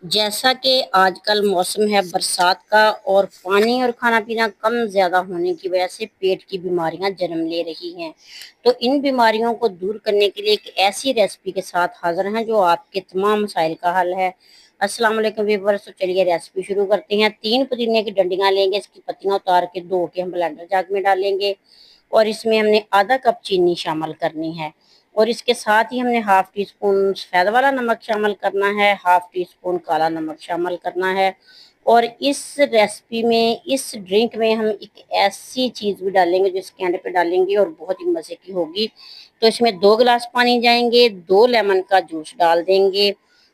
جیسا کہ آج کل موسم ہے برسات کا اور پانی اور کھانا پینا کم زیادہ ہونے کی وجہ سے پیٹ کی بیماریاں جنم لے رہی ہیں، تو ان بیماریوں کو دور کرنے کے لیے ایک ایسی ریسپی کے ساتھ حاضر ہیں جو آپ کے تمام مسائل کا حل ہے۔ السلام علیکم ویورز، تو چلیے ریسپی شروع کرتے ہیں۔ 3 پودینے کی ڈنڈیاں لیں گے، اس کی پتیاں اتار کے دھو کے ہم بلینڈر جاگ میں ڈالیں گے اور اس میں ہم نے آدھا کپ چینی شامل کرنی ہے، اور اس کے ساتھ ہی ہم نے ہاف ٹی اسپون سفید والا نمک شامل کرنا ہے، ہاف ٹی اسپون کالا نمک شامل کرنا ہے۔ اور اس ریسپی میں، اس ڈرنک میں ہم ایک ایسی چیز بھی ڈالیں گے جو اس کے اینڈ پہ ڈالیں گے اور بہت ہی مزے کی ہوگی۔ تو اس میں 2 گلاس پانی جائیں گے، 2 لیمن کا جوس ڈال دیں گے،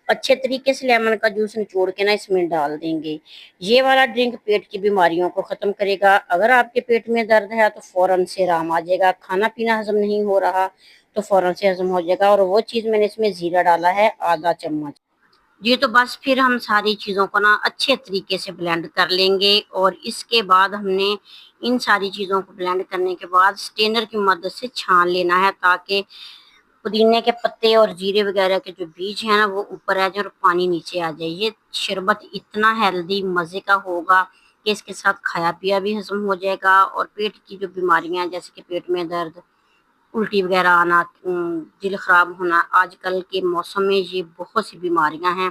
اچھے طریقے سے لیمن کا جوس نچوڑ کے نا اس میں ڈال دیں گے۔ یہ والا ڈرنک پیٹ کی بیماریوں کو ختم کرے گا۔ اگر آپ کے پیٹ میں درد ہے تو فوراً سے آرام آ جائے گا، کھانا پینا ہضم نہیں ہو رہا تو فوراً سے ہضم ہو جائے گا۔ اور وہ چیز میں نے اس میں زیرہ ڈالا ہے آدھا چمچ جی۔ تو بس پھر ہم ساری چیزوں کو نا اچھے طریقے سے بلینڈ کر لیں گے، اور اس کے بعد ہم نے ان ساری چیزوں کو بلینڈ کرنے کے بعد سٹینر کی مدد سے چھان لینا ہے، تاکہ پودینے کے پتے اور زیرے وغیرہ کے جو بیج ہیں نا وہ اوپر آ جائیں اور پانی نیچے آ جائے۔ یہ شربت اتنا ہیلدی مزے کا ہوگا کہ اس کے ساتھ کھایا پیا بھی ہضم ہو جائے گا، اور پیٹ کی جو بیماریاں جیسے کہ پیٹ میں درد، الٹی وغیرہ آنا، دل خراب ہونا، آج کل کے موسم میں یہ بہت سی بیماریاں ہیں،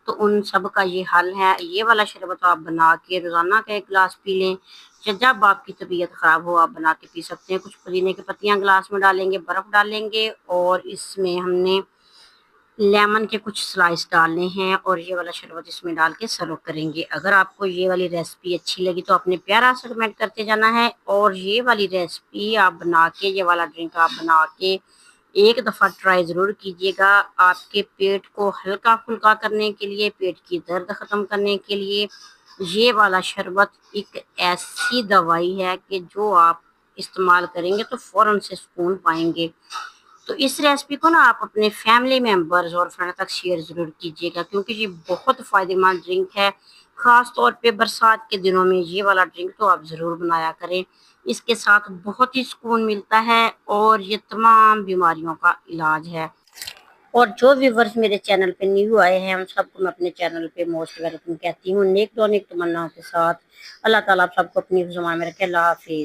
تو ان سب کا یہ حل ہے۔ یہ والا شربت آپ بنا کے روزانہ کا 1 گلاس پی لیں، یا جب آپ کی طبیعت خراب ہو آپ بنا کے پی سکتے ہیں۔ کچھ پودینے کی پتیاں گلاس میں ڈالیں گے، برف ڈالیں گے، اور اس میں ہم نے لیمن کے کچھ سلائس ڈالنے ہیں، اور یہ والا شربت اس میں ڈال کے سرو کریں گے۔ اگر آپ کو یہ والی ریسپی اچھی لگی تو اپنے پیارا سا کمنٹ کرتے جانا ہے، اور یہ والی ریسپی آپ بنا کے، یہ والا ڈرنک آپ بنا کے ایک دفعہ ٹرائی ضرور کیجیے گا۔ آپ کے پیٹ کو ہلکا پھلکا کرنے کے لیے، پیٹ کی درد ختم کرنے کے لیے یہ والا شربت ایک ایسی دوائی ہے کہ جو آپ استعمال کریں گے تو فوراً سے سکون پائیں گے۔ تو اس ریسپی کو نا آپ اپنے فیملی ممبرز اور فرینڈ تک شیئر ضرور کیجیے گا، کیونکہ یہ بہت فائدہ مند ڈرنک ہے۔ خاص طور پہ برسات کے دنوں میں یہ والا ڈرنک تو آپ ضرور بنایا کریں، اس کے ساتھ بہت ہی سکون ملتا ہے، اور یہ تمام بیماریوں کا علاج ہے۔ اور جو ویورز میرے چینل پہ نیو آئے ہیں ان سب کو میں اپنے چینل پہ موسٹ ویلکم کہتی ہوں، نیک دعا نیک تمناؤں کے ساتھ۔ اللہ تعالیٰ آپ سب کو اپنی حفظ و امان میں رکھے۔ اللہ حافظ۔